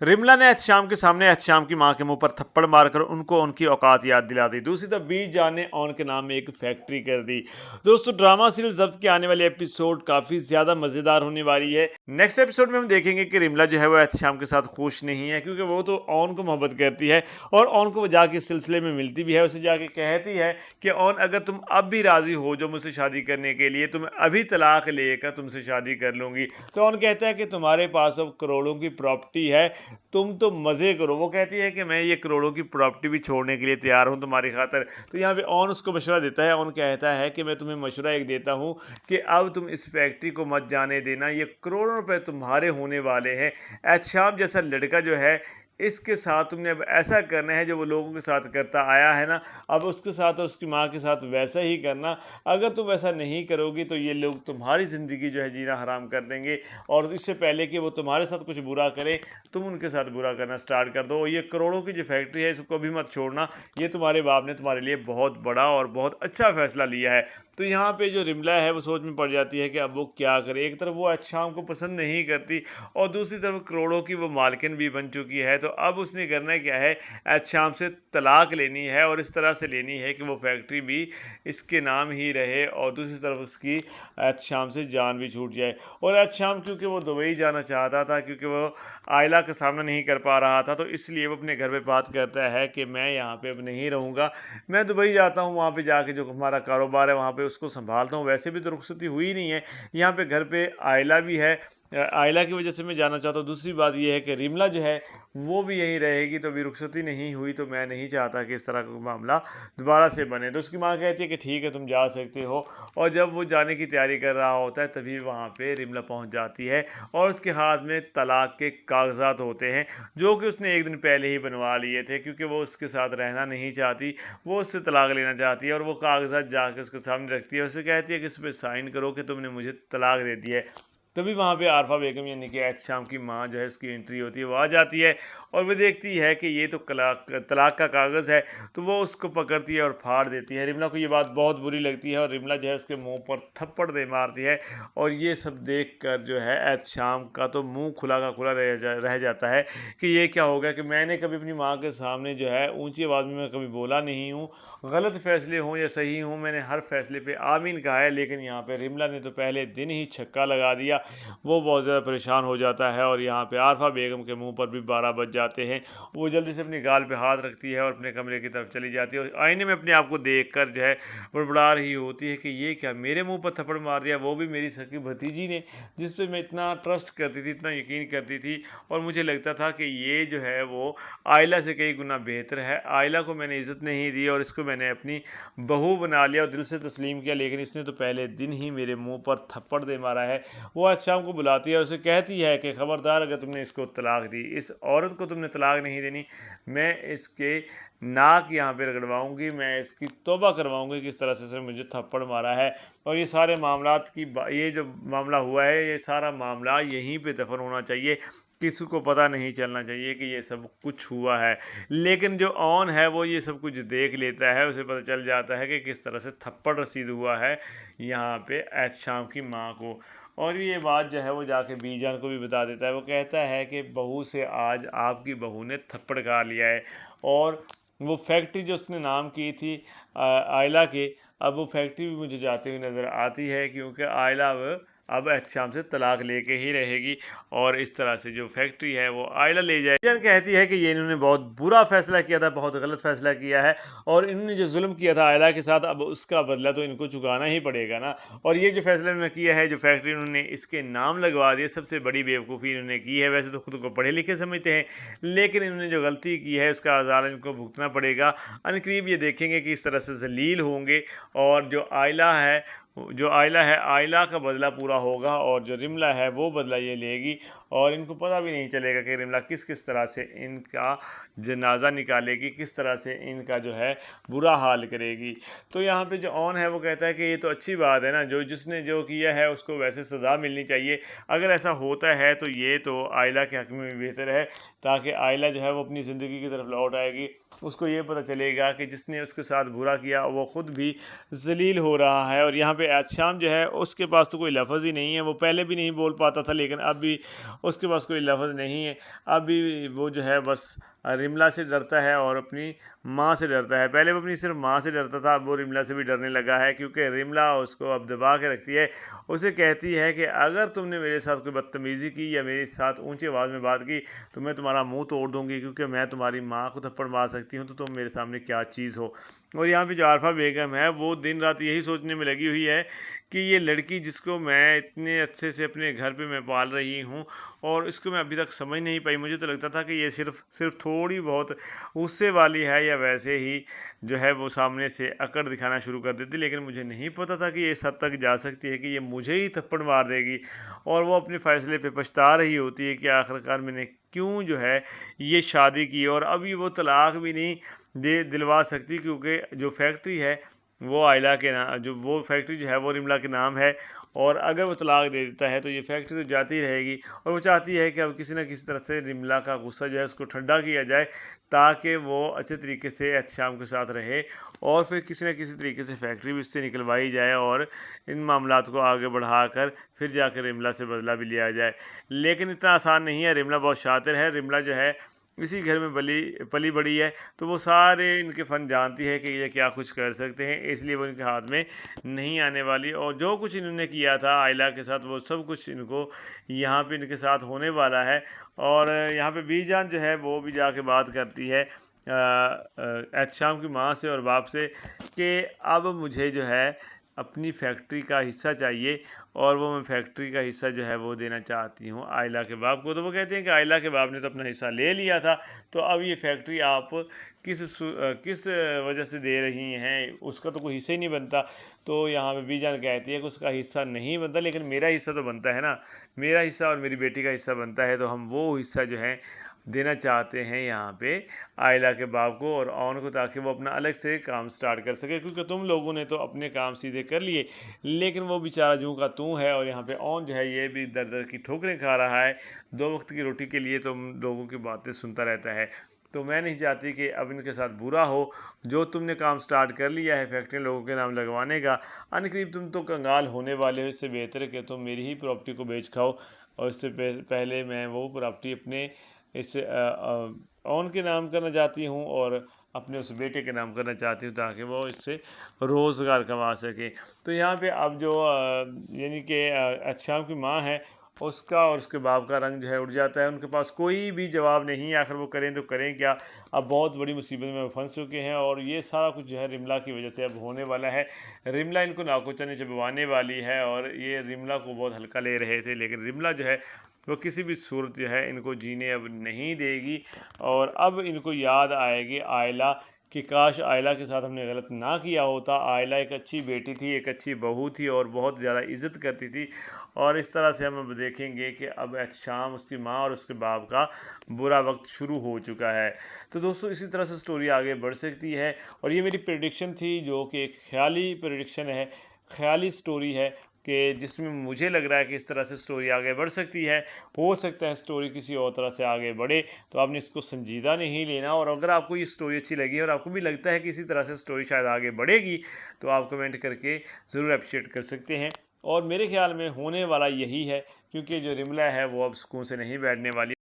रिमला ने एहतशाम के सामने एहतशाम की मां के मुंह पर थप्पड़ मारकर उनको उनकी औकात याद दिला दी। दूसरी तरफ बी जान ने ऑन के नाम में एक फैक्ट्री कर दी। दोस्तों, ड्रामा सीरियल जब्त के आने वाले एपिसोड काफ़ी ज़्यादा मज़ेदार होने वाली है। नेक्स्ट एपिसोड में हम देखेंगे कि रिमला जो है वो एहतशाम के साथ खुश नहीं है, क्योंकि वो तो ऑन को मोहब्बत करती है और ऑन को वो जाके इस सिलसिले में मिलती भी है। उसे जाके कहती है कि ऑन, अगर तुम अब भी राज़ी हो जो मुझसे शादी करने के लिए, तो मैं अभी तलाक लेकर तुमसे शादी कर लूँगी। तो ऑन कहता है कि तुम्हारे पास अब करोड़ों की प्रॉपर्टी है, तुम तो मज़े करो। वो कहती है कि मैं ये करोड़ों की प्रॉपर्टी भी छोड़ने के लिए तैयार हूँ तुम्हारी खातर। तो यहाँ पे ऑन उसको मशवरा देता है। ऑन कहता है कि मैं तुम्हें मशवरा एक देता हूँ कि अब तुम इस फैक्ट्री को मत जाने देना, ये करोड़ों रुपए तुम्हारे होने वाले हैं। एहतशाम जैसा लड़का जो है, इसके साथ तुमने अब ऐसा करना है जो वो लोगों के साथ करता आया है ना, अब उसके साथ और उसकी माँ के साथ वैसा ही करना। अगर तुम वैसा नहीं करोगी तो ये लोग तुम्हारी ज़िंदगी जो है जीना हराम कर देंगे, और इससे पहले कि वो तुम्हारे साथ कुछ बुरा करें, तुम उनके साथ बुरा करना स्टार्ट कर दो। ये करोड़ों की जो फैक्ट्री है, इसको भी मत छोड़ना। ये तुम्हारे बाप ने तुम्हारे लिए बहुत बड़ा और बहुत अच्छा फैसला लिया है। तो यहाँ पे जो रिमला है वो सोच में पड़ जाती है कि अब वो क्या करे। एक तरफ वो एहतशाम को पसंद नहीं करती और दूसरी तरफ करोड़ों की वो मालकिन भी बन चुकी है। तो अब उसने करना क्या है, एहतशाम से तलाक लेनी है, और इस तरह से लेनी है कि वो फैक्ट्री भी इसके नाम ही रहे और दूसरी तरफ उसकी एहतशाम से जान भी छूट जाए। और एहतशाम क्योंकि वो दुबई जाना चाहता था, क्योंकि वो आयला का सामना नहीं कर पा रहा था, तो इसलिए वो अपने घर पे बात करता है कि मैं यहाँ पे अब नहीं रहूँगा, मैं दुबई जाता हूँ, वहाँ पे जाके जो हमारा कारोबार है वहाँ पे उसको संभालता हूँ। वैसे भी तो रुखसती हुई नहीं है, यहाँ पे घर पे आयला भी है, आयला की वजह से मैं जाना चाहता हूँ। दूसरी बात यह है कि रिमला जो है वो भी यहीं रहेगी, तो भी रुखसती नहीं हुई, तो मैं नहीं चाहता कि इस तरह का मामला दोबारा से बने। तो उसकी माँ कहती है कि ठीक है, तुम जा सकते हो। और जब वो जाने की तैयारी कर रहा होता है, तभी वहाँ पे रिमला पहुँच जाती है और उसके हाथ में तलाक के कागजात होते हैं, जो कि उसने एक दिन पहले ही बनवा लिए थे, क्योंकि वो उसके साथ रहना नहीं चाहती, वो उससे तलाक लेना चाहती है। और वो कागजात जाके उसके सामने रखती है, उसे कहती है कि इस पर साइन करो कि तुमने मुझे तलाक दे दी है। तभी वहाँ पे आरफा बेगम यानी कि एहतशाम की माँ जो है, उसकी एंट्री होती है, वो आ जाती है और वो देखती है कि ये तो तलाक का कागज़ है। तो वो उसको पकड़ती है और फाड़ देती है। रिमला को ये बात बहुत बुरी लगती है और रिमला जो है उसके मुंह पर थप्पड़ दे मारती है। और ये सब देख कर जो है एहतशाम का तो मुंह खुला का खुला रह जाता है कि ये क्या हो गया, कि मैंने कभी अपनी माँ के सामने जो है ऊंची आवाज़ में मैं कभी बोला नहीं हूँ। गलत फैसले हों या सही हों, मैंने हर फैसले पे आमीन कहा है, लेकिन यहाँ पे रिमला ने तो पहले दिन ही छक्का लगा दिया। वो बहुत ज़्यादा परेशान हो जाता है और यहाँ पे आरफा बेगम के मुंह पर भी 12 बज जाते हैं। वो जल्दी से अपनी गाल पे हाथ रखती है और अपने कमरे की तरफ चली जाती है और आईने में अपने आप को देख कर जो है बड़बड़ा रही होती है कि ये क्या, मेरे मुंह पर थप्पड़ मार दिया, वो भी मेरी सकी भतीजी ने, जिस पर मैं इतना ट्रस्ट करती थी, इतना यकीन करती थी। और मुझे लगता था कि ये जो है वो आयला से कई गुना बेहतर है। आयला को मैंने इज़्ज़त नहीं दी और इसको मैंने अपनी बहू बना लिया और दिल से तस्लीम किया, लेकिन इसने तो पहले दिन ही मेरे मुंह पर थप्पड़ दे मारा है। वो आज शाम को बुलाती है, उसे कहती है कि ख़बरदार, अगर तुमने इसको तलाक दी, इस औरत को तुमने तलाक नहीं देनी, मैं इसके नाक यहाँ पे रगड़वाऊँगी, मैं इसकी तौबा करवाऊँगी कि इस तरह से मुझे थप्पड़ मारा है। और ये सारे मामलात की ये जो मामला हुआ है, ये सारा मामला यहीं पे दफन होना चाहिए, किसी को पता नहीं चलना चाहिए कि ये सब कुछ हुआ है। लेकिन जो ऑन है वो ये सब कुछ देख लेता है, उसे पता चल जाता है कि किस तरह से थप्पड़ रसीद हुआ है यहाँ पे एहतशाम की माँ को। और ये बात जो है वो जाके बीजान को भी बता देता है। वो कहता है कि बहू से आज आपकी बहू ने थप्पड़ खा लिया है। और वो फैक्ट्री जो उसने नाम की थी आयला के, अब वो फैक्ट्री भी मुझे जाती हुई नज़र आती है, क्योंकि आयला अब एहतशाम से तलाक लेके ही रहेगी और इस तरह से जो फैक्ट्री है वो आयला ले जाए। जन कहती है कि ये इन्होंने बहुत बुरा फैसला किया था, बहुत गलत फैसला किया है, और इन्होंने जो जुल्म किया था आयला के साथ, अब उसका बदला तो इनको चुकाना ही पड़ेगा ना। और ये जो फैसला इन्होंने किया है, जो फैक्ट्री इन्होंने इसके नाम लगवा दी, सबसे बड़ी बेवकूफ़ी इन्होंने की है। वैसे तो खुद को पढ़े लिखे समझते हैं, लेकिन इन्होंने जो गलती की है उसका अज़ार इनको भुगतना पड़ेगा। अनकरीब ये देखेंगे कि इस तरह से जलील होंगे, और जो आयला है, आयला का बदला पूरा होगा, और जो रिमला है वो बदला ये लेगी। और इनको पता भी नहीं चलेगा कि रिमला किस किस तरह से इनका जनाजा निकालेगी, किस तरह से इनका जो है बुरा हाल करेगी। तो यहाँ पे जो ऑन है वो कहता है कि ये तो अच्छी बात है ना, जिसने जो किया है उसको वैसे सज़ा मिलनी चाहिए। अगर ऐसा होता है तो ये तो आयला के हक़ में भी बेहतर है, ताकि आयला जो है वो अपनी ज़िंदगी की तरफ लौट आएगी। उसको ये पता चलेगा कि जिसने उसके साथ बुरा किया वो ख़ुद भी जलील हो रहा है। और यहाँ पे एहतशाम जो है उसके पास तो कोई लफ्ज़ ही नहीं है, वो पहले भी नहीं बोल पाता था, लेकिन अब भी اس کے پاس کوئی لفظ نہیں ہے. ابھی وہ جو ہے بس رملا سے ڈرتا ہے اور اپنی ماں سے ڈرتا ہے. پہلے وہ اپنی صرف ماں سے ڈرتا تھا، اب وہ رملا سے بھی ڈرنے لگا ہے، کیونکہ رملا اس کو اب دبا کے رکھتی ہے. اسے کہتی ہے کہ اگر تم نے میرے ساتھ کوئی بدتمیزی کی یا میرے ساتھ اونچی آواز میں بات کی تو میں تمہارا منہ توڑ دوں گی، کیونکہ میں تمہاری ماں کو تھپڑ مار سکتی ہوں، تو تم میرے سامنے کیا چیز ہو. اور یہاں پہ جو عارفہ بیگم ہے وہ دن رات یہی سوچنے میں لگی ہوئی ہے کہ یہ لڑکی جس کو میں اتنے اچھے سے اپنے گھر پہ میں پال رہی ہوں اور اس کو میں ابھی تک سمجھ نہیں پائی. مجھے تو لگتا تھا کہ یہ صرف تھوڑی بہت غصے والی ہے یا ویسے ہی جو ہے وہ سامنے سے اکڑ دکھانا شروع کر دیتی، لیکن مجھے نہیں پتہ تھا کہ یہ اس حد تک جا سکتی ہے کہ یہ مجھے ہی تھپڑ مار دے گی. اور وہ اپنے فیصلے پہ پچھتا رہی ہوتی ہے کہ آخرکار میں نے کیوں جو ہے یہ شادی کی. اور ابھی وہ طلاق بھی نہیں دلوا سکتی، کیونکہ جو فیکٹری ہے وہ آئلہ کے نام، جو وہ فیکٹری جو ہے وہ رملا کے نام ہے. اور اگر وہ طلاق دے دیتا ہے تو یہ فیکٹری تو جاتی رہے گی. اور وہ چاہتی ہے کہ اب کسی نہ کسی طرح سے رملا کا غصہ جو ہے اس کو ٹھنڈا کیا جائے، تاکہ وہ اچھے طریقے سے احتشام کے ساتھ رہے، اور پھر کسی نہ کسی طریقے سے فیکٹری بھی اس سے نکلوائی جائے اور ان معاملات کو آگے بڑھا کر پھر جا کے رملا سے بدلہ بھی لیا جائے. لیکن اتنا آسان نہیں ہے. رملا بہت شاطر ہے. رملا جو ہے اسی گھر میں پلی بڑی ہے، تو وہ سارے ان کے فن جانتی ہے کہ یہ کیا کچھ کر سکتے ہیں، اس لیے وہ ان کے ہاتھ میں نہیں آنے والی. اور جو کچھ انہوں نے کیا تھا آئلہ کے ساتھ وہ سب کچھ ان کو یہاں پہ ان کے ساتھ ہونے والا ہے. اور یہاں پہ بی جان جو ہے وہ بھی جا کے بات کرتی ہے احتشام کی ماں سے اور باپ سے کہ اب مجھے جو ہے اپنی فیکٹری کا حصہ چاہیے، اور وہ میں فیکٹری کا حصہ جو ہے وہ دینا چاہتی ہوں آئلہ کے باپ کو. تو وہ کہتے ہیں کہ آئلہ کے باپ نے تو اپنا حصہ لے لیا تھا، تو اب یہ فیکٹری آپ کس وجہ سے دے رہی ہیں، اس کا تو کوئی حصہ ہی نہیں بنتا. تو یہاں پہ بی جان کہتی ہے کہ اس کا حصہ نہیں بنتا، لیکن میرا حصہ تو بنتا ہے نا، میرا حصہ اور میری بیٹی کا حصہ بنتا ہے. تو ہم وہ حصہ جو ہے دینا چاہتے ہیں یہاں پہ آئلہ کے باپ کو اور اون کو، تاکہ وہ اپنا الگ سے کام سٹارٹ کر سکے، کیونکہ تم لوگوں نے تو اپنے کام سیدھے کر لیے، لیکن وہ بیچارہ جوں کا توں ہے. اور یہاں پہ اون جو ہے یہ بھی در در کی ٹھوکریں کھا رہا ہے، 2 وقت کی روٹی کے لیے تم لوگوں کی باتیں سنتا رہتا ہے. تو میں نہیں چاہتی کہ اب ان کے ساتھ برا ہو. جو تم نے کام سٹارٹ کر لیا ہے فیکٹری لوگوں کے نام لگوانے کا، ان قریب تم تو کنگال ہونے والے ہو. اس سے بہتر ہے کہ تم میری ہی پراپرٹی کو بیچ کھاؤ، اور اس سے پہلے میں وہ پراپرٹی اپنے اس اون کے نام کرنا چاہتی ہوں اور اپنے اس بیٹے کے نام کرنا چاہتی ہوں، تاکہ وہ اس سے روزگار کما سکیں. تو یہاں پہ اب جو یعنی کہ احتشام کی ماں ہے، اس کا اور اس کے باپ کا رنگ جو ہے اڑ جاتا ہے. ان کے پاس کوئی بھی جواب نہیں ہے، آخر وہ کریں تو کریں کیا. اب بہت بڑی مصیبت میں پھنس چکے ہیں، اور یہ سارا کچھ جو ہے رملا کی وجہ سے اب ہونے والا ہے. رملا ان کو ناکوچا نیچے چبوانے والی ہے، اور یہ رملا کو بہت ہلکا لے رہے تھے، لیکن رملا جو ہے وہ کسی بھی صورت جو ہے ان کو جینے اب نہیں دے گی. اور اب ان کو یاد آئے گی آئلہ کہ کاش آئلہ کے ساتھ ہم نے غلط نہ کیا ہوتا. آئلہ ایک اچھی بیٹی تھی، ایک اچھی بہو تھی، اور بہت زیادہ عزت کرتی تھی. اور اس طرح سے ہم اب دیکھیں گے کہ اب احتشام، اس کی ماں اور اس کے باپ کا برا وقت شروع ہو چکا ہے. تو دوستو اسی طرح سے سٹوری آگے بڑھ سکتی ہے، اور یہ میری پریڈکشن تھی، جو کہ ایک خیالی پریڈکشن ہے، خیالی سٹوری ہے، کہ جس میں مجھے لگ رہا ہے کہ اس طرح سے سٹوری آگے بڑھ سکتی ہے. ہو سکتا ہے سٹوری کسی اور طرح سے آگے بڑھے، تو آپ نے اس کو سنجیدہ نہیں لینا. اور اگر آپ کو یہ سٹوری اچھی لگی اور آپ کو بھی لگتا ہے کہ اسی طرح سے سٹوری شاید آگے بڑھے گی، تو آپ کمنٹ کر کے ضرور اپریشیٹ کر سکتے ہیں. اور میرے خیال میں ہونے والا یہی ہے، کیونکہ جو رملا ہے وہ اب سکون سے نہیں بیٹھنے والی.